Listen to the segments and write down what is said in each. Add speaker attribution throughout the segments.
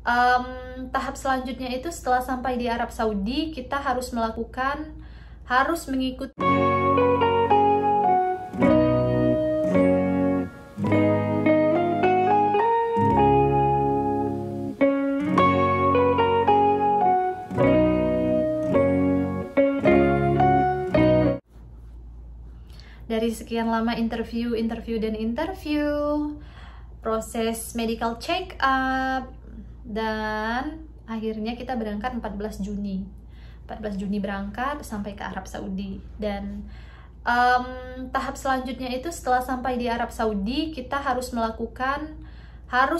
Speaker 1: Tahap selanjutnya itu setelah sampai di Arab Saudi, kita harus mengikuti dari sekian lama interview, proses medical check up, dan akhirnya kita berangkat 14 Juni berangkat sampai ke Arab Saudi. Dan tahap selanjutnya itu setelah sampai di Arab Saudi, kita harus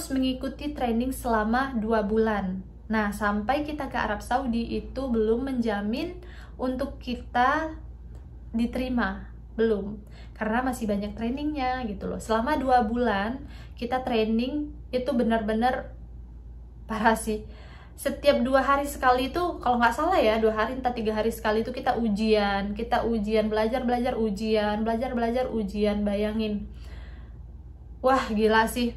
Speaker 1: mengikuti training selama 2 bulan. Nah, sampai kita ke Arab Saudi itu belum menjamin untuk kita diterima, belum, karena masih banyak trainingnya gitu loh. Selama 2 bulan kita training itu benar-benar parah sih. Setiap 2 hari sekali itu, kalau nggak salah ya, 2 hari entah 3 hari sekali itu kita ujian, belajar ujian. Bayangin, wah gila sih,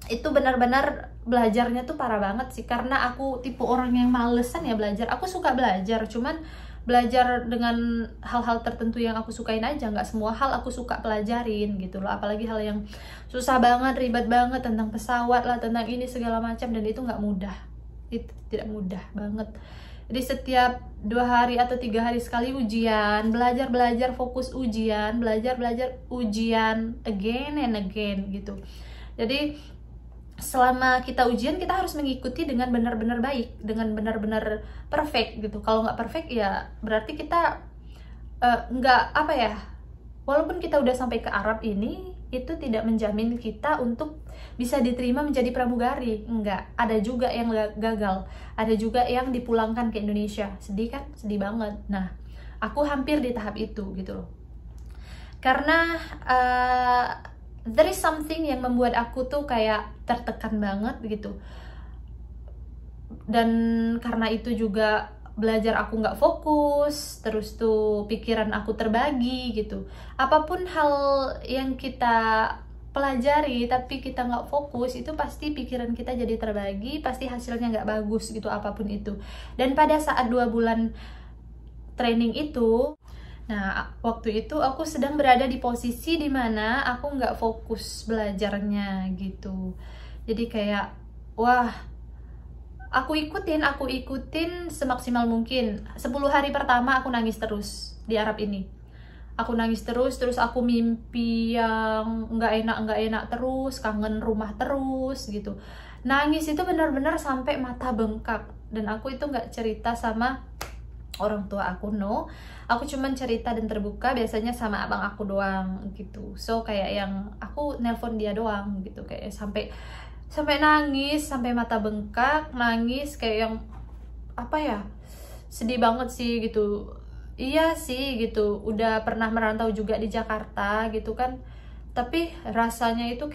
Speaker 1: itu benar-benar belajarnya tuh parah banget sih. Karena aku tipe orang yang malesan ya belajar. Aku suka belajar, cuman belajar dengan hal-hal tertentu yang aku sukain aja, nggak semua hal aku suka pelajarin gitu loh. Apalagi hal yang susah banget, ribet banget, tentang pesawat lah, tentang ini segala macam, dan itu nggak mudah, itu tidak mudah banget. Jadi setiap 2 hari atau 3 hari sekali ujian, belajar fokus ujian, belajar ujian again and again gitu. Jadi selama kita ujian, kita harus mengikuti dengan benar-benar baik, dengan benar-benar perfect gitu. Kalau nggak perfect ya berarti kita nggak, apa ya, walaupun kita udah sampai ke Arab ini, itu tidak menjamin kita untuk bisa diterima menjadi pramugari. Enggak, ada juga yang gagal, ada juga yang dipulangkan ke Indonesia. Sedih kan? Sedih banget. Nah, aku hampir di tahap itu gitu loh. Karena there is something yang membuat aku tuh kayak tertekan banget gitu. Dan karena itu juga belajar aku nggak fokus, terus tuh pikiran aku terbagi gitu. Apapun hal yang kita pelajari tapi kita nggak fokus, itu pasti pikiran kita jadi terbagi, pasti hasilnya nggak bagus gitu, apapun itu. Dan pada saat 2 bulan training itu, nah, waktu itu aku sedang berada di posisi dimana aku nggak fokus belajarnya gitu. Jadi kayak, wah, aku ikutin semaksimal mungkin. 10 hari pertama aku nangis terus di Arab ini. Aku nangis terus aku mimpi yang nggak enak terus, kangen rumah terus gitu. Nangis itu benar-benar sampai mata bengkak. Dan aku itu nggak cerita sama orang tua aku, no. Aku cuman cerita dan terbuka biasanya sama abang aku doang gitu. So kayak yang aku nelpon dia doang gitu, kayak sampai nangis, sampai mata bengkak, nangis kayak yang apa ya, sedih banget sih gitu. Iya sih gitu, udah pernah merantau juga di Jakarta gitu kan, tapi rasanya itu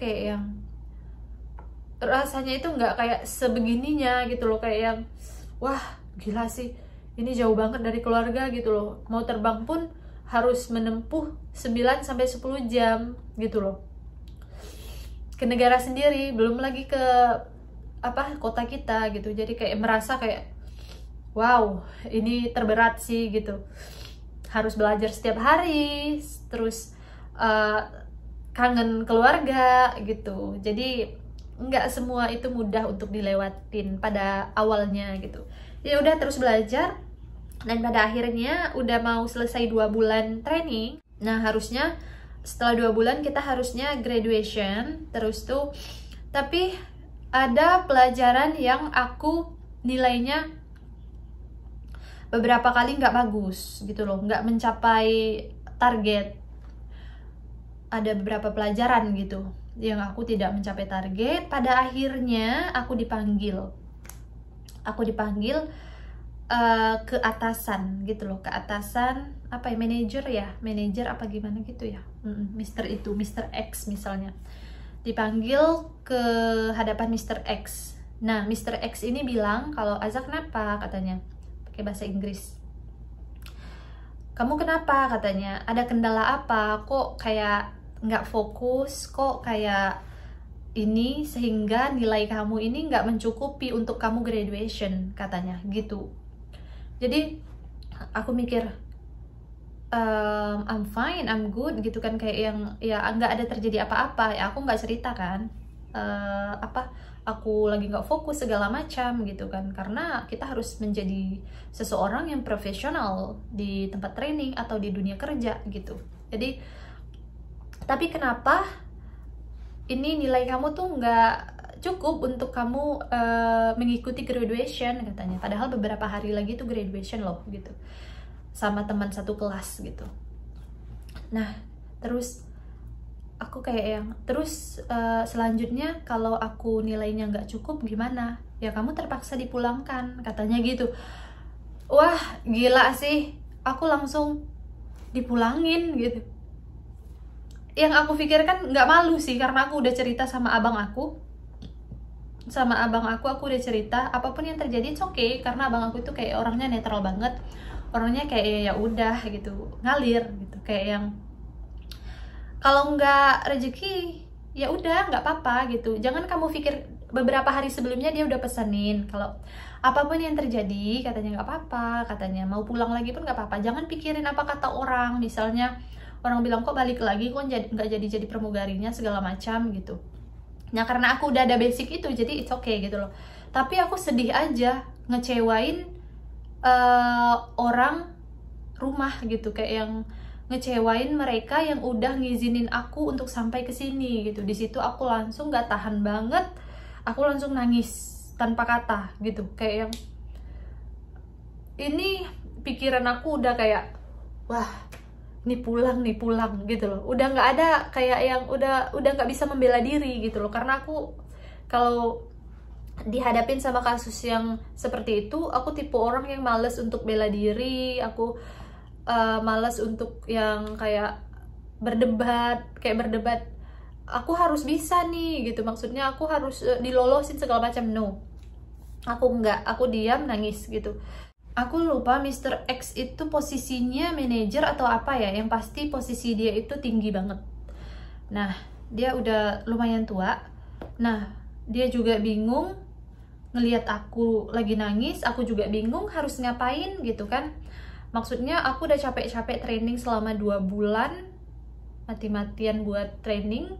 Speaker 1: nggak kayak sebegininya gitu loh. Kayak yang, wah gila sih, ini jauh banget dari keluarga gitu loh. Mau terbang pun harus menempuh 9-10 jam gitu loh, ke negara sendiri, belum lagi ke kota kita gitu. Jadi kayak merasa kayak, wow, ini terberat sih gitu. Harus belajar setiap hari, terus kangen keluarga gitu. Jadi nggak semua itu mudah untuk dilewatin pada awalnya gitu. Ya udah terus belajar, dan pada akhirnya udah mau selesai 2 bulan training. Nah, harusnya setelah 2 bulan kita harusnya graduation. Terus tuh, tapi ada pelajaran yang aku nilainya beberapa kali nggak bagus gitu loh, nggak mencapai target. Ada beberapa pelajaran gitu yang aku tidak mencapai target. Pada akhirnya aku dipanggil ke atasan gitu loh, ke atasan apa ya, manajer apa gimana gitu ya, Mr. X misalnya, dipanggil ke hadapan Mr. X. Nah, Mr. X ini bilang kalau, Aza kenapa, katanya pakai bahasa Inggris, kamu kenapa, katanya, ada kendala apa, kok kayak nggak fokus, kok kayak ini sehingga nilai kamu ini nggak mencukupi untuk kamu graduation, katanya gitu. Jadi aku mikir, I'm fine, I'm good gitu kan, kayak yang ya nggak ada terjadi apa-apa, ya aku nggak cerita kan aku lagi nggak fokus segala macam gitu kan, karena kita harus menjadi seseorang yang profesional di tempat training atau di dunia kerja gitu. Jadi tapi kenapa ini nilai kamu tuh nggak cukup untuk kamu mengikuti graduation, katanya, padahal beberapa hari lagi tuh graduation loh gitu, sama teman satu kelas gitu. Nah terus aku kayak yang terus selanjutnya kalau aku nilainya nggak cukup gimana? Ya kamu terpaksa dipulangkan, katanya gitu. Wah gila sih, aku langsung dipulangin gitu. Yang aku pikirkan nggak malu sih, karena aku udah cerita sama abang aku. Aku udah cerita apapun yang terjadi it's okay, karena abang aku itu kayak orangnya netral banget, orangnya kayak ya udah gitu, ngalir gitu, kayak yang kalau nggak rezeki ya udah nggak apa-apa gitu. Jangan kamu pikir beberapa hari sebelumnya dia udah pesenin kalau apapun yang terjadi, katanya nggak apa-apa, katanya mau pulang lagi pun nggak apa-apa. Jangan pikirin apa kata orang, misalnya orang bilang kok balik lagi, kok nggak jadi pramugarinya segala macam gitu. Nah karena aku udah ada basic itu, jadi it's okay gitu loh. Tapi aku sedih aja ngecewain orang rumah gitu, kayak yang ngecewain mereka yang udah ngizinin aku untuk sampai ke sini gitu. Di situ aku langsung gak tahan banget, aku langsung nangis tanpa kata gitu, kayak yang ini pikiran aku udah kayak wah ini pulang gitu loh. Udah nggak ada kayak yang udah nggak bisa membela diri gitu loh, karena aku kalau dihadapin sama kasus yang seperti itu, aku tipe orang yang males untuk bela diri, aku malas untuk yang kayak berdebat. Aku harus bisa nih gitu, maksudnya aku harus dilolosin segala macam. No, aku enggak, aku diam nangis gitu. Aku lupa Mr. X itu posisinya manajer atau apa ya, yang pasti posisi dia itu tinggi banget. Nah dia udah lumayan tua. Nah dia juga bingung ngelihat aku lagi nangis, aku juga bingung harus ngapain gitu kan. Maksudnya aku udah capek-capek training selama 2 bulan, mati-matian buat training,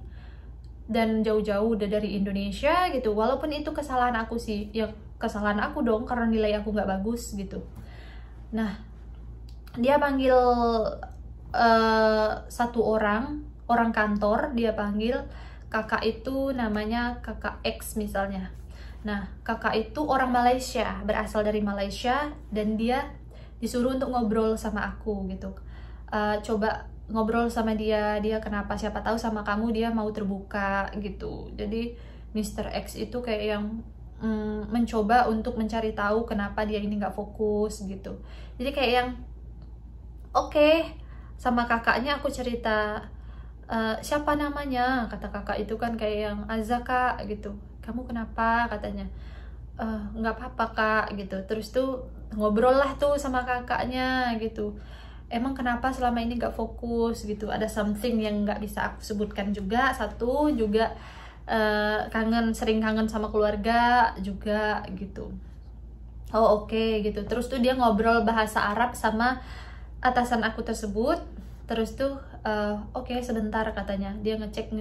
Speaker 1: dan jauh-jauh udah dari Indonesia gitu. Walaupun itu kesalahan aku sih, ya kesalahan aku dong, karena nilai aku nggak bagus gitu. Nah dia panggil satu orang kantor, dia panggil kakak itu namanya kakak X misalnya. Nah kakak itu orang Malaysia, berasal dari Malaysia, dan dia disuruh untuk ngobrol sama aku gitu. Coba ngobrol sama dia kenapa, siapa tahu sama kamu dia mau terbuka gitu. Jadi Mr. X itu kayak yang mencoba untuk mencari tahu kenapa dia ini nggak fokus gitu. Jadi kayak yang oke, sama kakaknya aku cerita, siapa namanya, kata kakak itu kan kayak yang Azaka gitu. Kamu kenapa, katanya. Nggak apa-apa kak gitu. Terus tuh ngobrol lah tuh sama kakaknya gitu, emang kenapa selama ini nggak fokus gitu. Ada something yang nggak bisa aku sebutkan juga. Satu juga sering kangen sama keluarga juga gitu. Oh oke gitu. Terus tuh dia ngobrol bahasa Arab sama atasan aku tersebut. Terus tuh oke, sebentar, katanya. Dia ngecek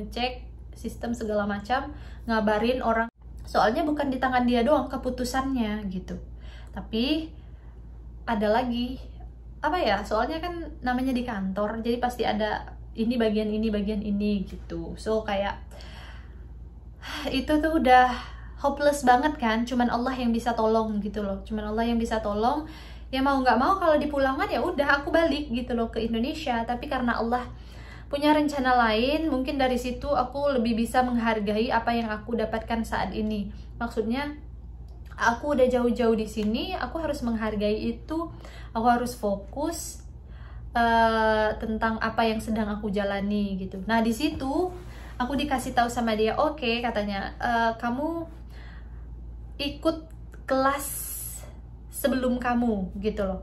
Speaker 1: sistem segala macam, ngabarin orang. Soalnya bukan di tangan dia doang keputusannya gitu, tapi ada lagi apa ya, soalnya kan namanya di kantor, jadi pasti ada ini bagian ini gitu. So kayak itu tuh udah hopeless banget kan, cuman Allah yang bisa tolong gitu loh, cuman Allah yang bisa tolong. Ya mau nggak mau kalau dipulangkan ya udah aku balik gitu loh ke Indonesia. Tapi karena Allah punya rencana lain, mungkin dari situ aku lebih bisa menghargai apa yang aku dapatkan saat ini. Maksudnya aku udah jauh-jauh di sini, aku harus menghargai itu. Aku harus fokus tentang apa yang sedang aku jalani gitu. Nah di situ aku dikasih tahu sama dia, oke, katanya, kamu ikut kelas sebelum kamu gitu loh.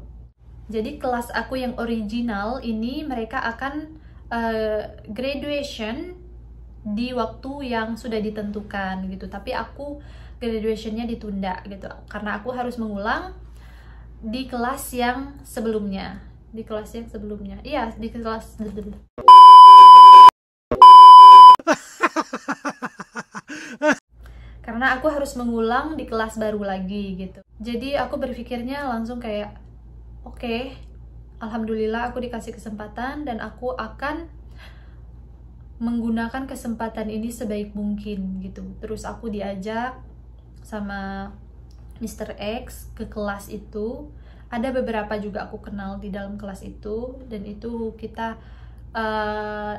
Speaker 1: Jadi kelas aku yang original ini mereka akan graduation di waktu yang sudah ditentukan gitu, tapi aku graduationnya ditunda gitu karena aku harus mengulang di kelas yang sebelumnya, iya di kelas karena aku harus mengulang di kelas baru lagi gitu. Jadi aku berpikirnya langsung kayak oke, alhamdulillah aku dikasih kesempatan dan aku akan menggunakan kesempatan ini sebaik mungkin gitu. Terus aku diajak sama Mr. X ke kelas itu. Ada beberapa juga aku kenal di dalam kelas itu, dan itu kita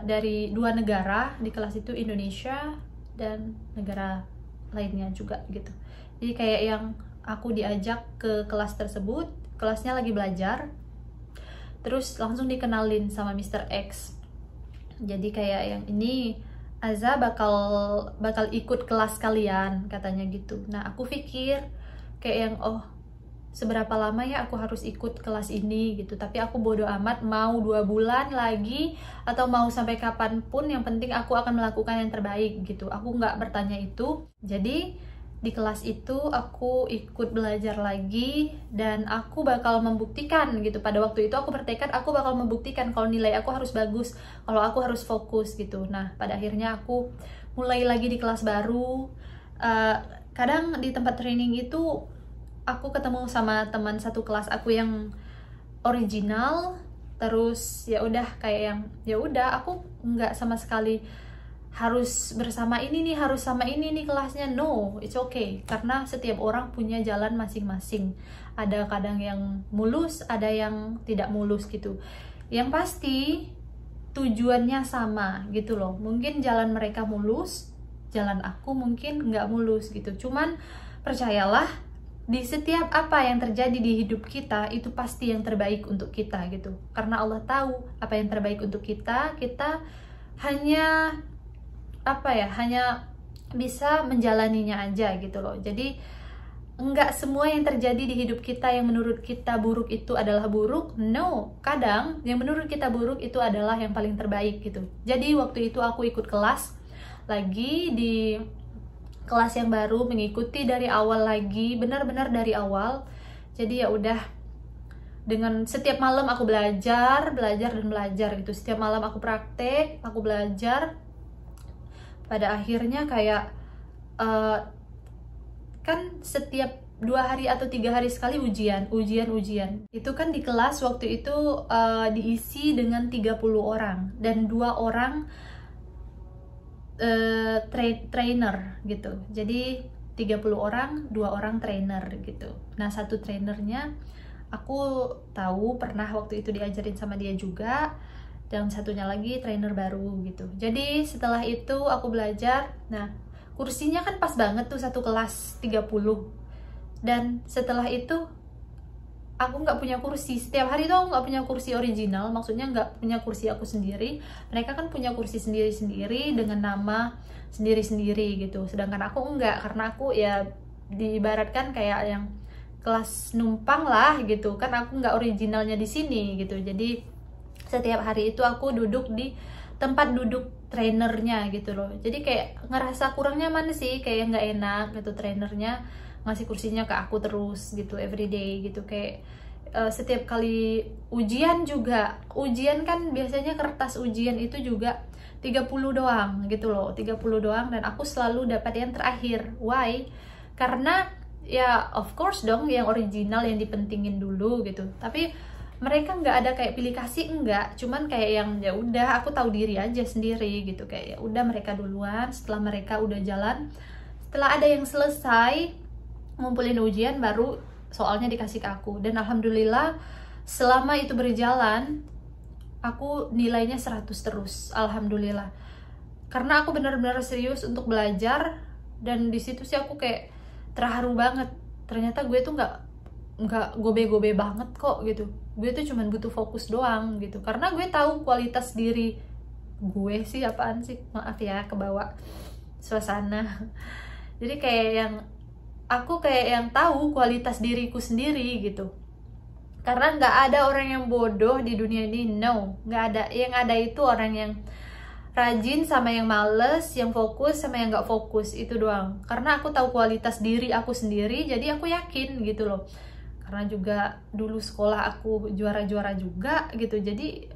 Speaker 1: dari 2 negara di kelas itu, Indonesia dan negara lainnya juga gitu. Jadi kayak yang aku diajak ke kelas tersebut, kelasnya lagi belajar, terus langsung dikenalin sama Mr. X. Jadi kayak yang ini Aza bakal ikut kelas kalian katanya gitu. Nah aku pikir kayak yang oh seberapa lama ya aku harus ikut kelas ini gitu, tapi aku bodo amat mau 2 bulan lagi atau mau sampai kapanpun, yang penting aku akan melakukan yang terbaik gitu. Aku nggak bertanya itu. Jadi di kelas itu aku ikut belajar lagi dan aku bakal membuktikan gitu. Pada waktu itu aku bertekad aku bakal membuktikan kalau nilai aku harus bagus, kalau aku harus fokus gitu. Nah pada akhirnya aku mulai lagi di kelas baru. Kadang di tempat training itu aku ketemu sama teman satu kelas aku yang original, terus ya udah kayak yang ya udah aku nggak sama sekali harus bersama ini nih, harus sama ini nih kelasnya. No, it's okay, karena setiap orang punya jalan masing-masing. Ada kadang yang mulus, ada yang tidak mulus gitu. Yang pasti tujuannya sama gitu loh. Mungkin jalan mereka mulus, jalan aku mungkin nggak mulus gitu. Cuman percayalah, di setiap apa yang terjadi di hidup kita itu pasti yang terbaik untuk kita gitu. Karena Allah tahu apa yang terbaik untuk kita. Kita hanya hanya bisa menjalaninya aja gitu loh. Jadi enggak semua yang terjadi di hidup kita yang menurut kita buruk itu adalah buruk. No, kadang yang menurut kita buruk itu adalah yang paling terbaik gitu. Jadi waktu itu aku ikut kelas lagi, di kelas yang baru, mengikuti dari awal lagi, benar-benar dari awal. Jadi ya udah, dengan setiap malam aku belajar gitu. Setiap malam aku praktek, aku belajar. Pada akhirnya kayak kan setiap 2 hari atau 3 hari sekali ujian. Itu kan di kelas waktu itu diisi dengan 30 orang dan 2 orang trainer gitu. Jadi 30 orang, 2 orang trainer gitu. Nah satu trainernya aku tahu pernah waktu itu diajarin sama dia juga, dan satunya lagi trainer baru gitu. Jadi setelah itu aku belajar. Nah kursinya kan pas banget tuh satu kelas 30. Dan setelah itu aku nggak punya kursi. Setiap hari tuh aku nggak punya kursi original, maksudnya nggak punya kursi aku sendiri. Mereka kan punya kursi sendiri-sendiri dengan nama sendiri-sendiri gitu. Sedangkan aku enggak, karena aku ya diibaratkan kayak yang kelas numpang lah gitu. Kan aku nggak originalnya di sini gitu. Jadi setiap hari itu aku duduk di tempat duduk trainernya gitu loh. Jadi kayak ngerasa kurang nyaman sih, kayak nggak enak gitu. Trainernya ngasih kursinya ke aku terus gitu everyday gitu. Kayak setiap kali ujian juga, ujian kan biasanya kertas ujian itu juga 30 doang gitu loh, 30 doang, dan aku selalu dapat yang terakhir. Why? Karena ya of course dong yang original yang dipentingin dulu gitu. Tapi mereka nggak ada kayak pilih kasih, enggak, cuman kayak yang ya udah aku tahu diri aja sendiri gitu. Kayak ya udah mereka duluan, setelah mereka udah jalan, setelah ada yang selesai ngumpulin ujian baru soalnya dikasih ke aku. Dan alhamdulillah selama itu berjalan aku nilainya 100 terus, alhamdulillah. Karena aku benar-benar serius untuk belajar, dan di situ sih aku kayak terharu banget. Ternyata gue tuh nggak gobe-gobe banget kok gitu. Gue tuh cuman butuh fokus doang gitu. Karena gue tahu kualitas diri gue sih, apaan sih, maaf ya kebawa suasana. Jadi kayak yang aku kayak yang tahu kualitas diriku sendiri gitu. Karena nggak ada orang yang bodoh di dunia ini, no, nggak ada. Yang ada itu orang yang rajin sama yang males, yang fokus sama yang nggak fokus, itu doang. Karena aku tahu kualitas diri aku sendiri, jadi aku yakin gitu loh. Karena juga dulu sekolah aku juara-juara juga gitu, jadi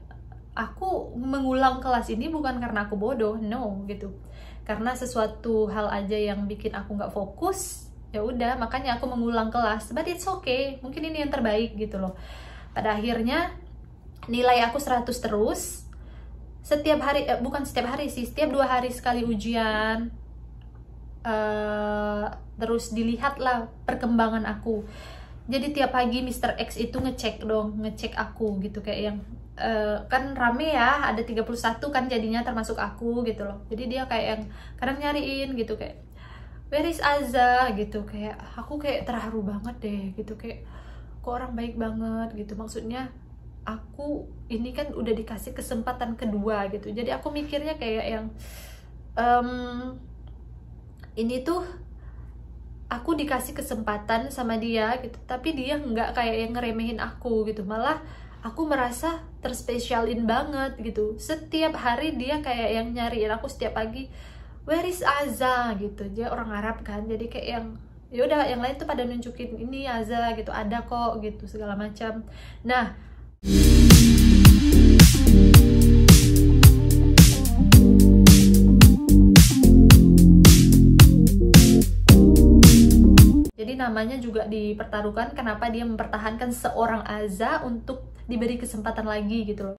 Speaker 1: aku mengulang kelas ini bukan karena aku bodoh, no gitu. Karena sesuatu hal aja yang bikin aku nggak fokus, ya udah makanya aku mengulang kelas. But it's okay, mungkin ini yang terbaik gitu loh. Pada akhirnya nilai aku 100 terus. Setiap hari, bukan setiap hari sih, setiap 2 hari sekali ujian. Terus dilihatlah perkembangan aku. Jadi tiap pagi Mr. X itu ngecek aku gitu, kayak yang kan rame ya, ada 31 kan jadinya termasuk aku gitu loh. Jadi dia kayak yang kadang nyariin gitu, kayak where is Aza gitu, kayak aku kayak terharu banget deh gitu, kayak kok orang baik banget gitu. Maksudnya aku ini kan udah dikasih kesempatan kedua gitu, jadi aku mikirnya kayak yang ini tuh aku dikasih kesempatan sama dia gitu, tapi dia nggak kayak yang ngeremehin aku gitu, malah aku merasa terspesialin banget gitu. Setiap hari dia kayak yang nyariin aku setiap pagi, where is Aza gitu. Dia orang Arab kan, jadi kayak yang ya udah yang lain tuh pada nunjukin ini Aza gitu, ada kok gitu segala macam. Nah, jadi namanya juga dipertaruhkan, kenapa dia mempertahankan seorang Aza untuk diberi kesempatan lagi gitu loh.